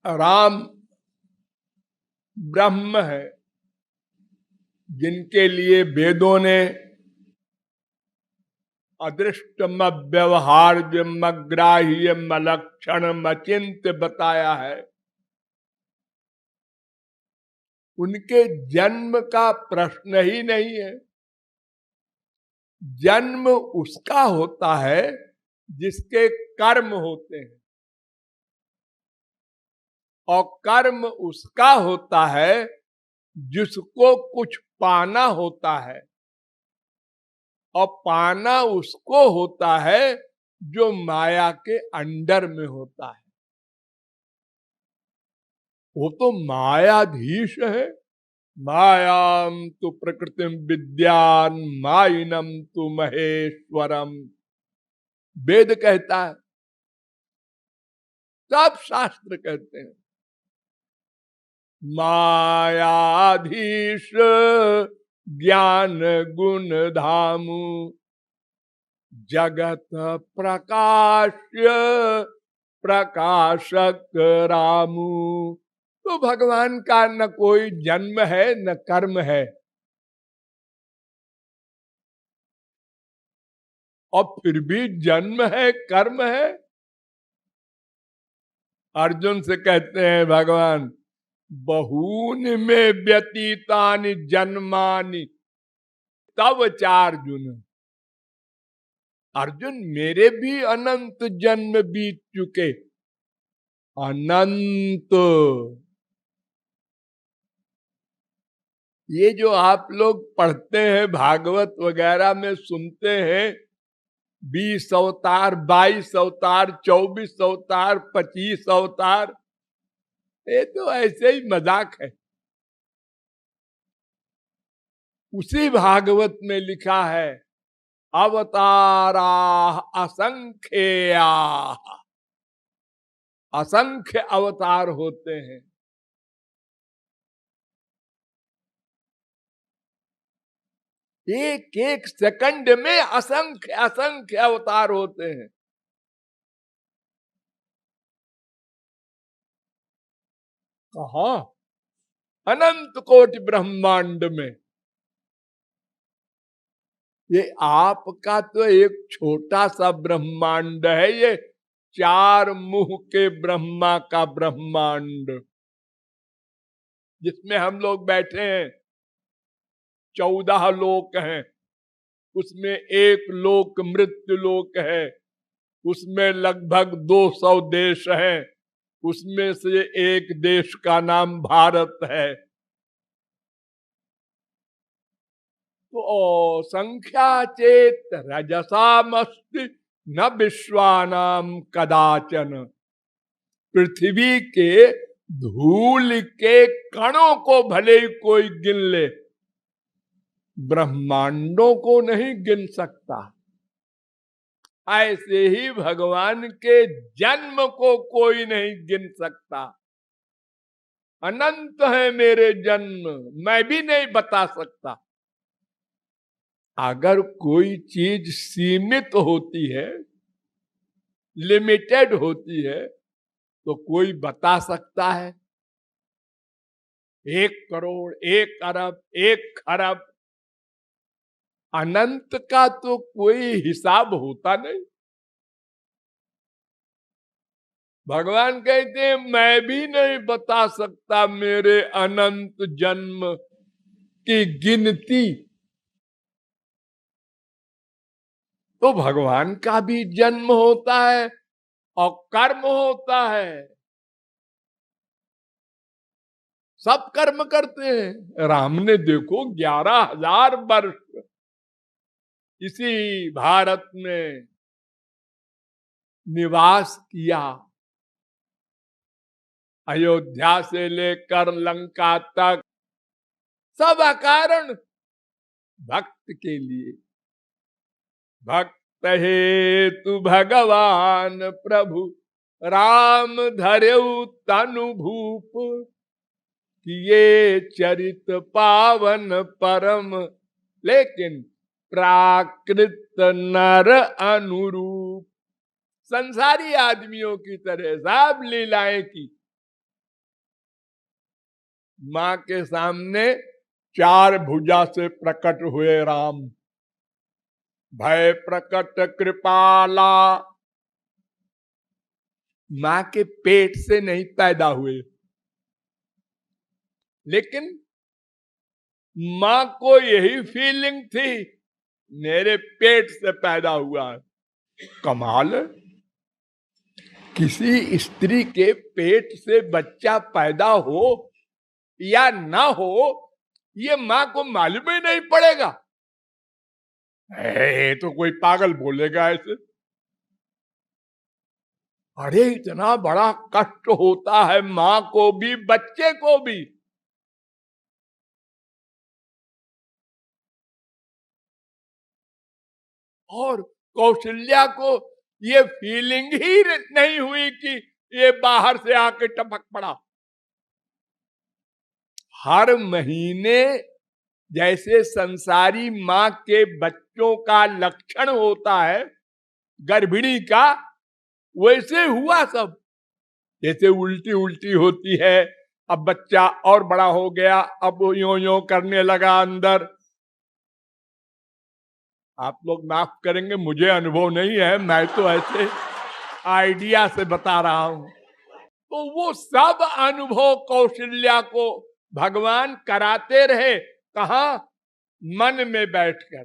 राम ब्रह्म है, जिनके लिए वेदों ने अदृष्टम व्यवहार्यम अग्राह्यम अलक्षणम अचिंत्य बताया है, उनके जन्म का प्रश्न ही नहीं है। जन्म उसका होता है जिसके कर्म होते हैं, और कर्म उसका होता है जिसको कुछ पाना होता है, और पाना उसको होता है जो माया के अंडर में होता है। वो तो मायाधीश है। मायाम तु प्रकृतिम विद्यान माइनम तु महेश्वरम, वेद कहता है, सब शास्त्र कहते हैं। मायाधीश ज्ञान गुण धामु जगत प्रकाश्य प्रकाशक रामू। तो भगवान का न कोई जन्म है न कर्म है, और फिर भी जन्म है कर्म है। अर्जुन से कहते हैं भगवान, बहून में व्यतीतानि जन्मानि तव चार्जुन। अर्जुन, मेरे भी अनंत जन्म बीत चुके, अनंत। ये जो आप लोग पढ़ते हैं भागवत वगैरह में सुनते हैं, 20 अवतार, 22 अवतार, 24 अवतार, 25 अवतार, ये तो ऐसे ही मजाक है। उसी भागवत में लिखा है, अवतारा असंख्या, असंख्य अवतार होते हैं। एक एक सेकंड में असंख्य असंख्य अवतार होते हैं। कहा? अनंत कोटि ब्रह्मांड में। ये आपका तो एक छोटा सा ब्रह्मांड है, ये 4 मुंह के ब्रह्मा का ब्रह्मांड, जिसमें हम लोग बैठे हैं। 14 लोक हैं, उसमें एक लोक मृत्यु लोक है, उसमें लगभग 200 देश हैं, उसमें से एक देश का नाम भारत है। तो संख्या चेत रजसामस्ति न विश्वानाम कदाचन। पृथ्वी के धूल के कणों को भले ही कोई गिन ले, ब्रह्मांडों को नहीं गिन सकता। ऐसे ही भगवान के जन्म को कोई नहीं गिन सकता। अनंत है मेरे जन्म, मैं भी नहीं बता सकता। अगर कोई चीज सीमित होती है, लिमिटेड होती है, तो कोई बता सकता है। 1 करोड़, 1 अरब, 1 खरब, अनंत का तो कोई हिसाब होता नहीं। भगवान कहते हैं, मैं भी नहीं बता सकता मेरे अनंत जन्म की गिनती। तो भगवान का भी जन्म होता है और कर्म होता है, सब कर्म करते हैं। राम ने देखो 11,000 वर्ष इसी भारत में निवास किया, अयोध्या से लेकर लंका तक, सब अकारण भक्त के लिए। भक्त हेतु भगवान प्रभु राम धर्यु तनु भूप, किए चरित पावन परम, लेकिन प्राकृत नर अनुरूप। संसारी आदमियों की तरह सब लीलाएं की, मां के सामने चार भुजा से प्रकट हुए राम। भय प्रकट कृपाला, मां के पेट से नहीं पैदा हुए, लेकिन मां को यही फीलिंग थी मेरे पेट से पैदा हुआ है। कमाल है, किसी स्त्री के पेट से बच्चा पैदा हो या ना हो, ये मां को मालूम ही नहीं पड़ेगा। तो कोई पागल बोलेगा ऐसे। अरे इतना बड़ा कष्ट होता है मां को भी बच्चे को भी। और कौशल्या को ये फीलिंग ही नहीं हुई कि ये बाहर से आके टपक पड़ा। हर महीने जैसे संसारी मां के बच्चों का लक्षण होता है गर्भिणी का, वैसे हुआ सब। जैसे उल्टी उल्टी होती है, अब बच्चा और बड़ा हो गया, अब वो यों यों करने लगा अंदर। आप लोग माफ करेंगे, मुझे अनुभव नहीं है, मैं तो ऐसे आइडिया से बता रहा हूं। तो वो सब अनुभव कौशल्या को भगवान कराते रहे। कहा? मन में बैठकर।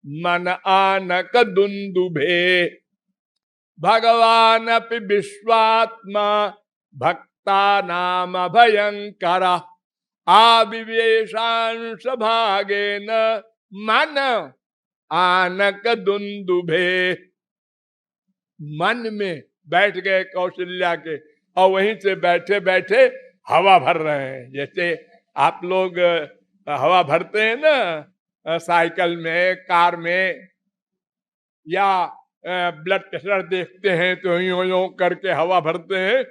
मन आनक दुंदुभे भगवान अपि विश्वात्मा भक्ता नाम भयंकर आविवेशांश भागेन मन आनक दुंदुभे। मन में बैठ गए कौशल्या के, और वहीं से बैठे बैठे हवा भर रहे हैं। जैसे आप लोग हवा भरते हैं ना साइकिल में, कार में, या ब्लड प्रेशर देखते हैं तो यूं यूं करके हवा भरते हैं।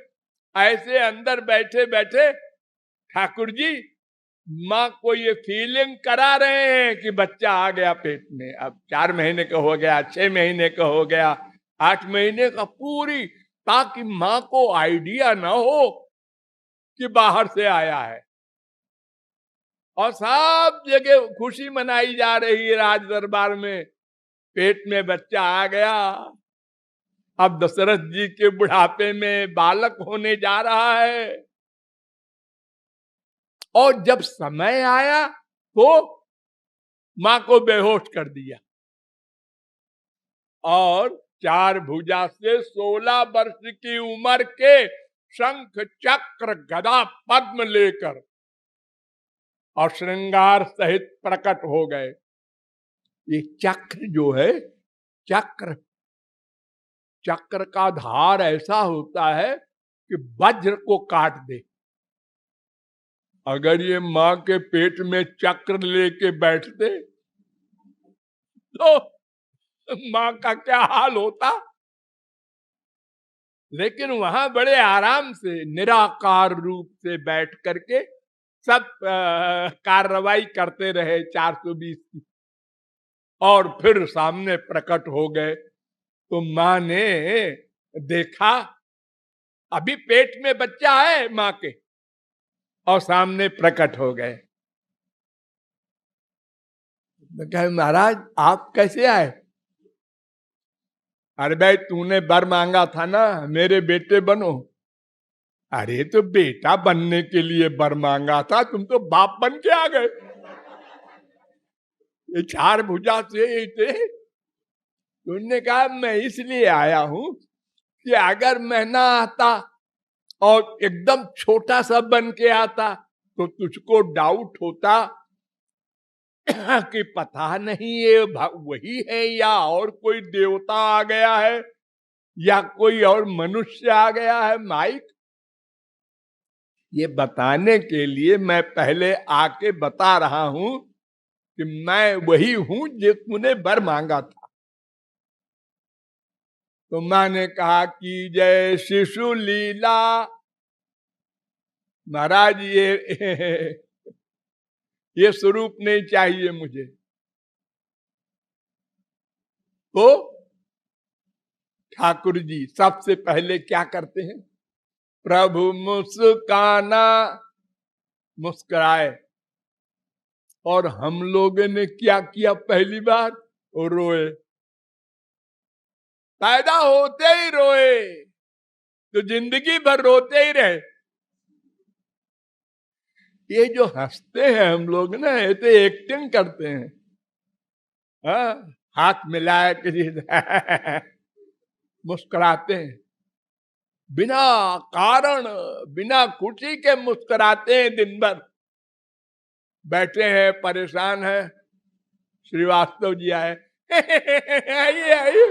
ऐसे अंदर बैठे बैठे ठाकुर जी माँ को ये फीलिंग करा रहे हैं कि बच्चा आ गया पेट में। अब 4 महीने का हो गया, 6 महीने का हो गया, 8 महीने का, पूरी, ताकि माँ को आइडिया ना हो कि बाहर से आया है। और सब जगह खुशी मनाई जा रही है राज दरबार में, पेट में बच्चा आ गया। अब दशरथ जी के बुढ़ापे में बालक होने जा रहा है। और जब समय आया तो मां को बेहोश कर दिया, और 4 भुजा से 16 वर्ष की उम्र के शंख चक्र गदा पद्म लेकर और श्रृंगार सहित प्रकट हो गए। ये चक्र जो है, चक्र चक्र का धार ऐसा होता है कि वज्र को काट दे। अगर ये मां के पेट में चक्र लेके बैठते तो मां का क्या हाल होता। लेकिन वहां बड़े आराम से निराकार रूप से बैठ करके सब कार्रवाई करते रहे 420 की, और फिर सामने प्रकट हो गए। तो मां ने देखा अभी पेट में बच्चा है मां के, और सामने प्रकट हो गए। कहे महाराज आप कैसे आए? अरे भाई तूने वर मांगा था ना मेरे बेटे बनो। अरे तो बेटा बनने के लिए वर मांगा था, तुम तो बाप बन के आ गए। ये 4 भुजा से थे। तुमने कहा मैं इसलिए आया हूं कि अगर मैं ना आता और एकदम छोटा सा बन के आता तो तुझको डाउट होता कि पता नहीं ये वही है या और कोई देवता आ गया है या कोई और मनुष्य आ गया है। माइक, ये बताने के लिए मैं पहले आके बता रहा हूं कि मैं वही हूं जो तूने वर मांगा था। तो मां ने कहा कि जय शिशु लीला। महाराज ये स्वरूप नहीं चाहिए मुझे। तो ठाकुर जी सबसे पहले क्या करते हैं? प्रभु मुस्काना मुस्कुराए। और हम लोगों ने क्या किया पहली बार? वो रोए, पैदा होते ही रोए, तो जिंदगी भर रोते ही रहे। ये जो हंसते हैं हम लोग ना, ये तो एक्टिंग करते हैं। हाँ, हाथ मिलाए किसी से मुस्कुराते हैं, बिना कारण, बिना खुशी के मुस्कुराते हैं दिन भर। बैठे हैं, परेशान है, श्रीवास्तव जी आए आइए आइए,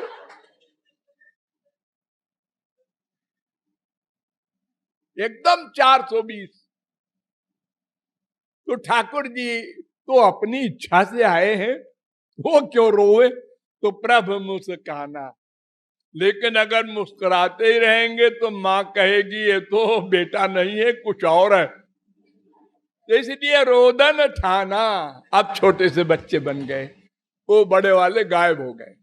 एकदम 420। तो ठाकुर जी तो अपनी इच्छा से आए हैं, वो क्यों रोए? तो प्रभु मुस्काना। लेकिन अगर मुस्कुराते ही रहेंगे तो माँ कहेगी ये तो बेटा नहीं है, कुछ और है। तो इसलिए रोदन ठाना। अब छोटे से बच्चे बन गए, वो बड़े वाले गायब हो गए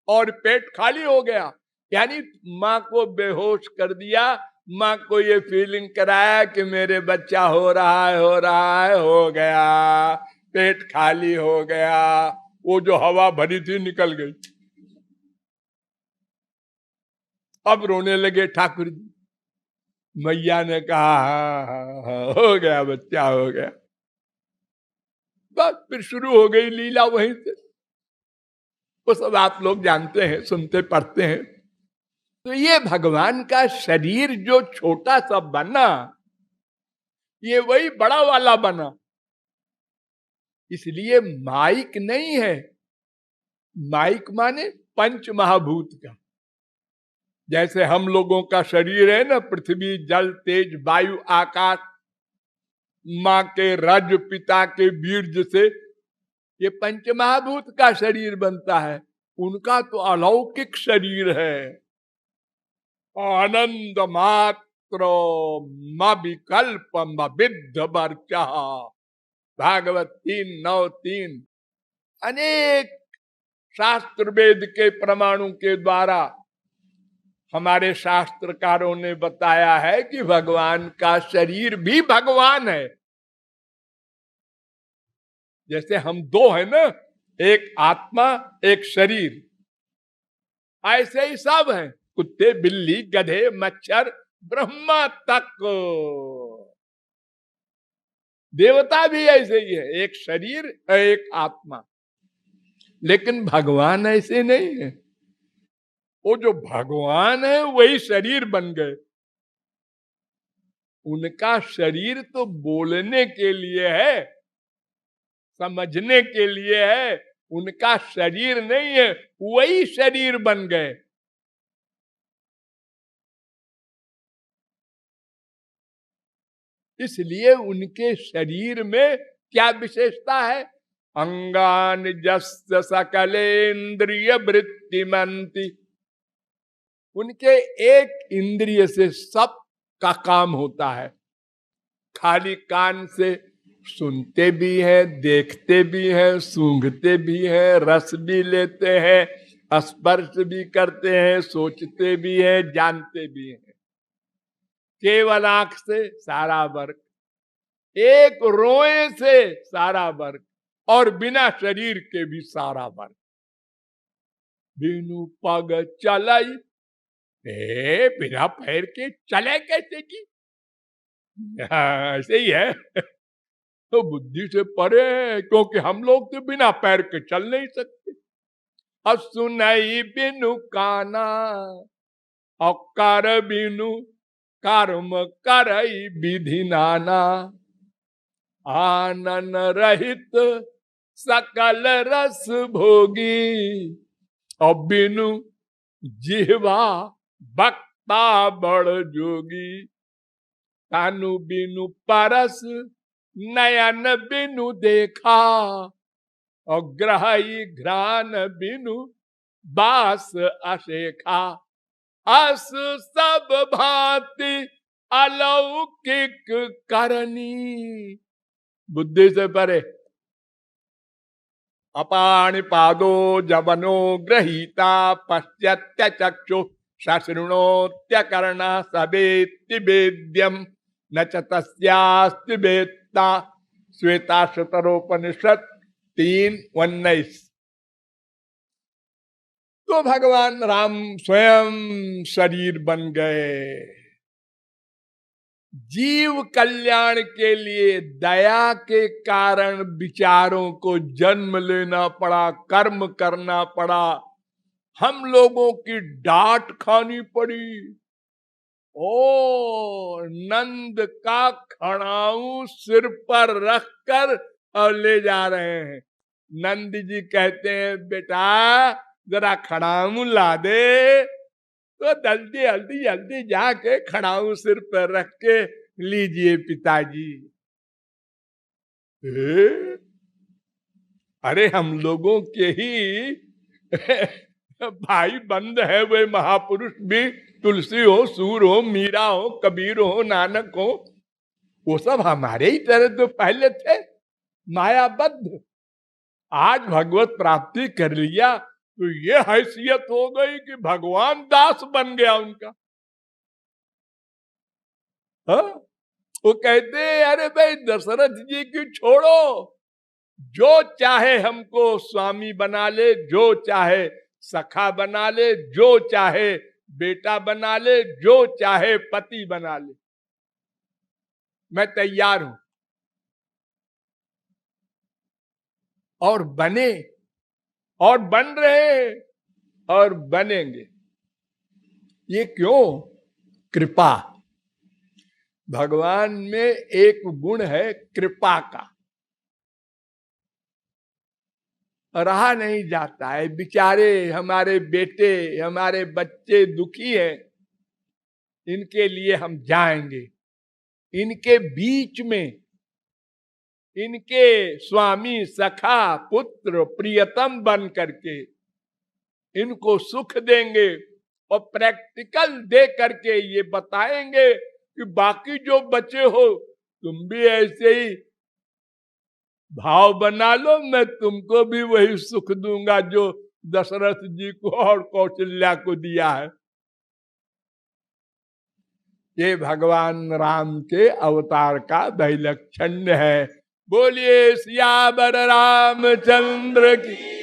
और पेट खाली हो गया। यानी माँ को बेहोश कर दिया, माँ को ये फीलिंग कराया कि मेरे बच्चा हो रहा है, हो रहा है, हो गया, पेट खाली हो गया, वो जो हवा भरी थी निकल गई। अब रोने लगे ठाकुर जी। मैया ने कहा हाँ हाँ हाँ, हो गया बच्चा, हो गया। बस फिर शुरू हो गई लीला वहीं से। वो सब आप लोग जानते हैं, सुनते पढ़ते हैं। तो ये भगवान का शरीर जो छोटा सा बना, ये वही बड़ा वाला बना। इसलिए माइक नहीं है, माइक माने पंच महाभूत का। जैसे हम लोगों का शरीर है ना, पृथ्वी, जल, तेज, वायु, आकाश, माँ के रज, पिता के बीर्ज से ये पंच महाभूत का शरीर बनता है। उनका तो अलौकिक शरीर है, आनंद मात्र विकल्प विद्ध वर्चा। भागवत 3:9-3। अनेक शास्त्र वेद के प्रमाणों के द्वारा हमारे शास्त्रकारों ने बताया है कि भगवान का शरीर भी भगवान है। जैसे हम दो है ना, एक आत्मा एक शरीर, ऐसे ही सब हैं, कुत्ते, बिल्ली, गधे, मच्छर, ब्रह्मा तक। देवता भी ऐसे ही है, एक शरीर एक आत्मा। लेकिन भगवान ऐसे नहीं है। वो जो भगवान है वही शरीर बन गए। उनका शरीर तो बोलने के लिए है, समझने के लिए है, उनका शरीर नहीं है, वही शरीर बन गए। इसलिए उनके शरीर में क्या विशेषता है? अंगान जस्य सकलेन्द्रिय वृत्तिमंती। उनके एक इंद्रिय से सब का काम होता है। खाली कान से सुनते भी हैं, देखते भी हैं, सूंघते भी हैं, रस भी लेते हैं, स्पर्श भी करते हैं, सोचते भी हैं, जानते भी हैं। केवल आंख से सारा वर्ग, एक रोए से सारा वर्ग, और बिना शरीर के भी सारा वर्ग। बिनु पग चलाई, बिना पैर के चले कैसे की? ऐसे ही है। तो बुद्धि से परे है, क्योंकि हम लोग तो बिना पैर के चल नहीं सकते। अब सुनाई बिनु काना, और कर बिनु कर्म करई विधि नाना। आनन रहित सकल रस भोगी, और बिनु जिह्वा बक्ता बड़ जोगी। कानु बिनु परस नयन बिनु देखा, और ग्रही घ्राण बिनु बास अशेखा। अस सब भांति अलौकिक करनी। बुद्धि से परे। अपाणि पादो जवनो गृहीता, पश्यत्य चक्षु शृणोत्य कर्णः, सवेत्ति वेद्यम न च तस्यास्ति वेद। गीता श्वेता शतरोपनिषद 3:19। तो भगवान राम स्वयं शरीर बन गए। जीव कल्याण के लिए दया के कारण विचारों को जन्म लेना पड़ा, कर्म करना पड़ा, हम लोगों की डांट खानी पड़ी। ओ नंद का खड़ाऊ सिर पर रखकर और ले जा रहे हैं। नंद जी कहते हैं बेटा जरा खड़ाऊ ला दे, तो जल्दी जल्दी जल्दी जाके खड़ाऊ सिर पर रख के लीजिए पिताजी। अरे हम लोगों के ही भाई बंद है वे महापुरुष भी, तुलसी हो, सूर हो, मीरा हो, कबीर हो, नानक हो, वो सब हमारे ही तरह तो पहले थे मायाबद्ध। आज भगवत प्राप्ति कर लिया तो ये हैसियत हो गई कि भगवान दास बन गया उनका। हा? वो कहते अरे भाई दशरथ जी की छोड़ो, जो चाहे हमको स्वामी बना ले, जो चाहे सखा बना ले, जो चाहे बेटा बना ले, जो चाहे पति बना ले, मैं तैयार हूं। और बने और बन रहे और बनेंगे। ये क्यों? कृपा। भगवान में एक गुण है कृपा का, रहा नहीं जाता है। बेचारे हमारे बेटे, हमारे बच्चे दुखी हैं, इनके लिए हम जाएंगे, इनके बीच में इनके स्वामी, सखा, पुत्र, प्रियतम बन करके इनको सुख देंगे और प्रैक्टिकल दे करके ये बताएंगे कि बाकी जो बचे हो तुम भी ऐसे ही भाव बना लो, मैं तुमको भी वही सुख दूंगा जो दशरथ जी को और कौशल्या को दिया है। ये भगवान राम के अवतार का वैलक्षण्य है। बोलिए सियावर रामचंद्र की।